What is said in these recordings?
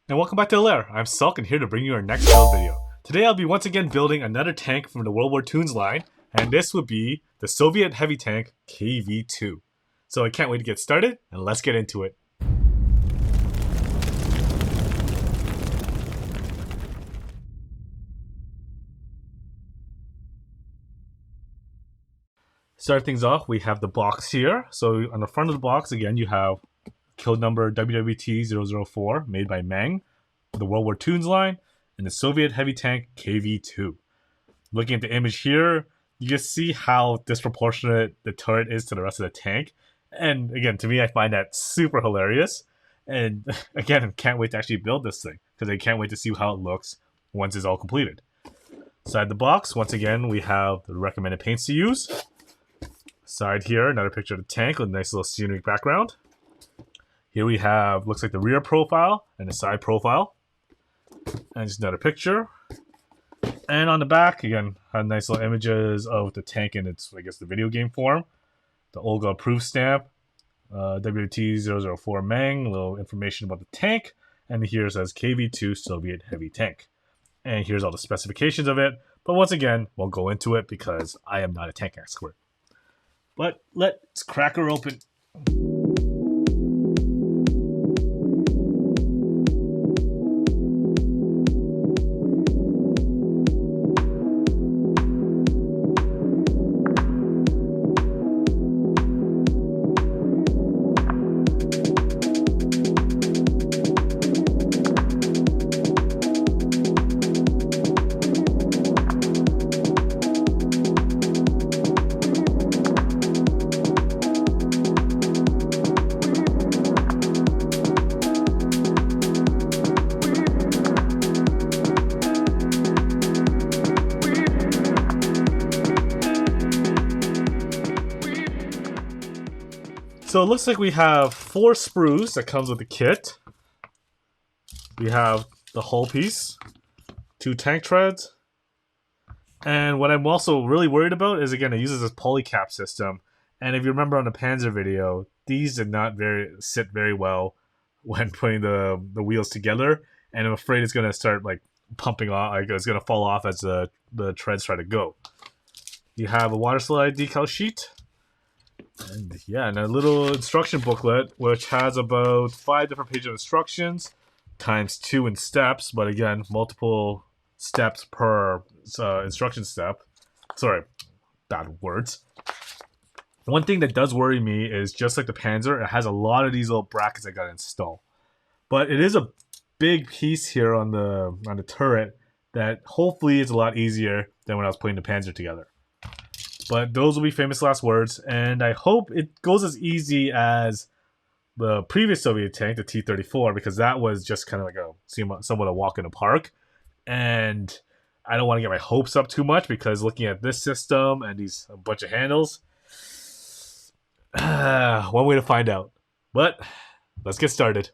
And welcome back to the Lair. I'm Sulk and here to bring you our next build video. Today I'll be once again building another tank from the World War II's line, and this would be the Soviet heavy tank KV-2. So I can't wait to get started, and let's get into it. Start things off, we have the box here. So on the front of the box, again, you have code number WWT-004 made by Meng, the World War II's line, and the Soviet heavy tank KV-2. Looking at the image here, you can see how disproportionate the turret is to the rest of the tank. And again, to me, I find that super hilarious. And again, I can't wait to actually build this thing because I can't wait to see how it looks once it's all completed. Inside the box, once again, we have the recommended paints to use. Side here, another picture of the tank with a nice little scenic background. Here we have, looks like the rear profile and the side profile. And just another picture. And on the back, again, had nice little images of the tank in its, I guess, the video game form. The Olga approved stamp. WT-004 Meng, a little information about the tank. And here it says KV-2 Soviet heavy tank. And here's all the specifications of it. But once again, we'll go into it because I am not a tank expert. But let's crack her open. So it looks like we have 4 sprues that comes with the kit. We have the hull piece, 2 tank treads, and what I'm also really worried about is, again, it uses this polycap system. And if you remember on the Panzer video, these did not sit very well when putting the wheels together, and I'm afraid it's going to start like pumping off. Like it's going to fall off as the treads try to go. You have a water slide decal sheet. And yeah, and a little instruction booklet which has about 5 different pages of instructions times 2 in steps, but again, multiple steps per instruction step. Sorry, bad words. One thing that does worry me is, just like the Panzer, it has a lot of these little brackets I gotta install. But it is a big piece here on the turret that hopefully is a lot easier than when I was putting the Panzer together. But those will be famous last words, and I hope it goes as easy as the previous Soviet tank, the T-34, because that was just kind of like somewhat a walk in the park. And I don't want to get my hopes up too much because looking at this system and a bunch of handles, one way to find out. But let's get started.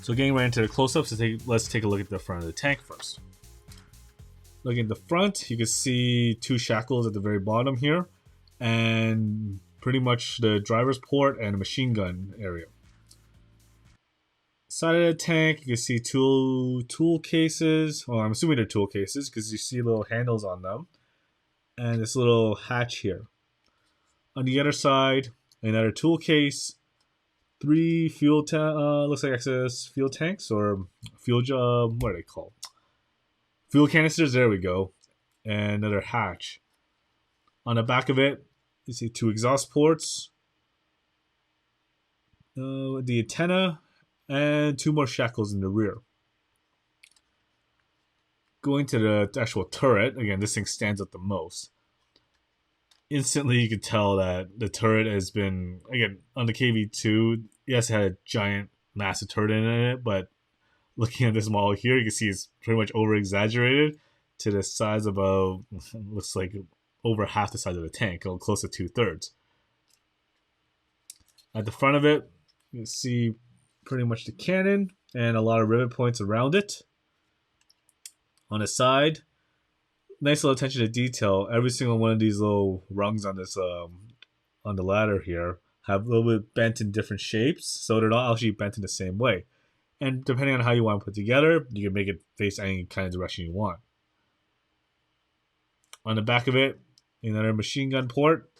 So getting right into the close-ups, let's take a look at the front of the tank first. Looking at the front, you can see 2 shackles at the very bottom here, and pretty much the driver's port and a machine gun area. Side of the tank, you can see tool cases. Well, I'm assuming they're tool cases because you see little handles on them, and this little hatch here. On the other side, another tool case, 3 fuel looks like excess fuel tanks or fuel what are they called? Fuel canisters. There we go, and another hatch. On the back of it, you see 2 exhaust ports, the antenna, and 2 more shackles in the rear. Going to the actual turret, again, this thing stands out the most. Instantly, you can tell that the turret has been, again, on the KV-2, yes, it had a giant, massive turret in it, but looking at this model here, you can see it's pretty much over-exaggerated to the size of looks like over half the size of the tank, or close to 2/3. At the front of it, you can see pretty much the cannon and a lot of rivet points around it. On the side, nice little attention to detail. Every single one of these little rungs on this on the ladder here have a little bit bent in different shapes, so they're not actually bent in the same way. And depending on how you want to put together, you can make it face any kind of direction you want. On the back of it, another machine gun port.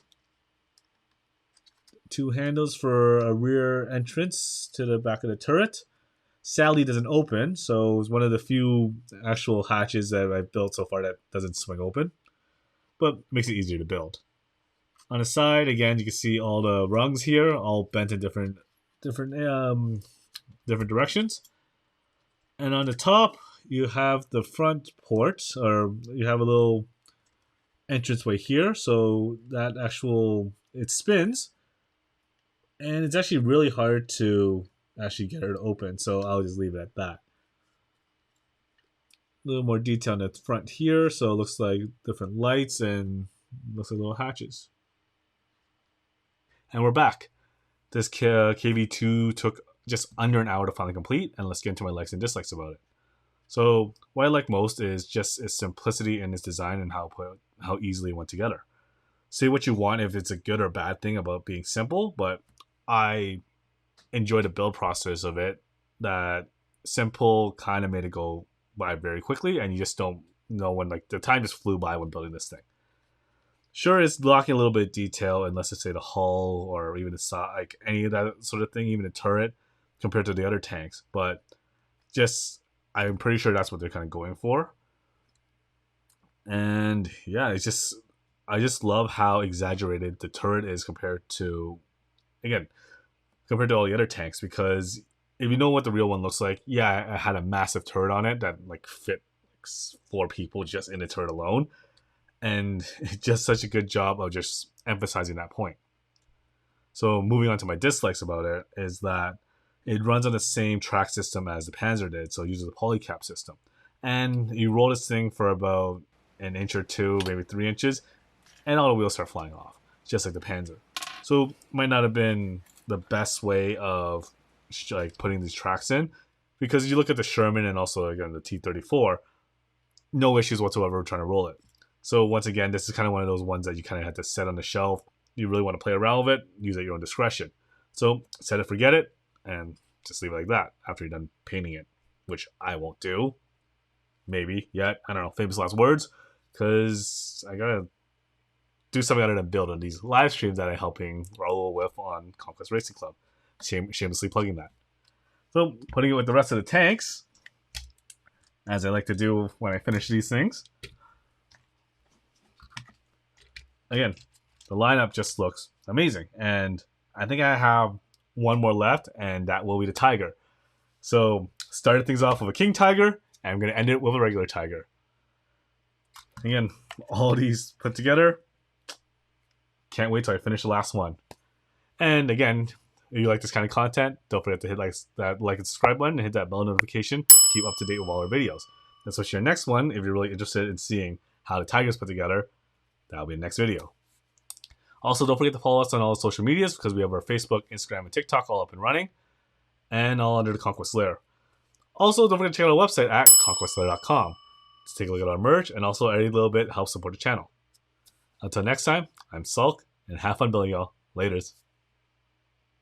2 handles for a rear entrance to the back of the turret. Sadly, doesn't open, so it's one of the few actual hatches that I've built so far that doesn't swing open, but makes it easier to build. On the side, again, you can see all the rungs here, all bent in different directions. And on the top, you have the front port, or you have a little entranceway here, so that it spins, and it's actually really hard to actually get her to open, so I'll just leave it at that. A little more detail on the front here, so it looks like different lights and looks like little hatches. And we're back. This KV-2 took just under an hour to finally complete, and let's get into my likes and dislikes about it. So what I like most is just its simplicity in its design and how easily it went together. Say what you want if it's a good or bad thing about being simple, but I enjoy the build process of it. That simple kind of made it go by very quickly, and you just don't know when, like, the time just flew by when building this thing. Sure, it's lacking a little bit of detail, and let's just say the hull or even the side, like any of that sort of thing, even the turret compared to the other tanks, but just I'm pretty sure that's what they're kind of going for. And yeah, I just love how exaggerated the turret is compared to all the other tanks, because if you know what the real one looks like, yeah, it had a massive turret on it that like fit like 4 people just in the turret alone, and just such a good job of just emphasizing that point. So moving on to my dislikes about it is that it runs on the same track system as the Panzer did, so it uses a polycap system. And you roll this thing for about an inch or 2, maybe 3 inches, and all the wheels start flying off, just like the Panzer. So might not have been the best way of like putting these tracks in, because you look at the Sherman and also again the T-34, no issues whatsoever trying to roll it. So once again, this is kind of one of those ones that you kind of have to set on the shelf. You really want to play around with it, use at your own discretion. So set it, forget it, and just leave it like that after you're done painting it, which I won't do. Maybe yet. I don't know. Famous last words, because I gotta do something other than build on these live streams that I'm helping Raul with on Conquest Racing Club. Shamelessly plugging that. So putting it with the rest of the tanks, as I like to do when I finish these things. Again, the lineup just looks amazing, and I think I have one more left, and that will be the Tiger. So started things off with a King Tiger, and I'm going to end it with a regular Tiger. Again, all these put together. Can't wait till I finish the last one. And again, if you like this kind of content, don't forget to hit that like and subscribe button and hit that bell notification to keep up to date with all our videos. And so your next one, if you're really interested in seeing how the Tiger's put together, that'll be the next video. Also, don't forget to follow us on all social medias, because we have our Facebook, Instagram, and TikTok all up and running, and all under the Conquest Lair. Also, don't forget to check out our website at conquestletter.com to take a look at our merch, and also every little bit helps support the channel. Until next time, I'm Sulk, and have fun building, y'all. Laters.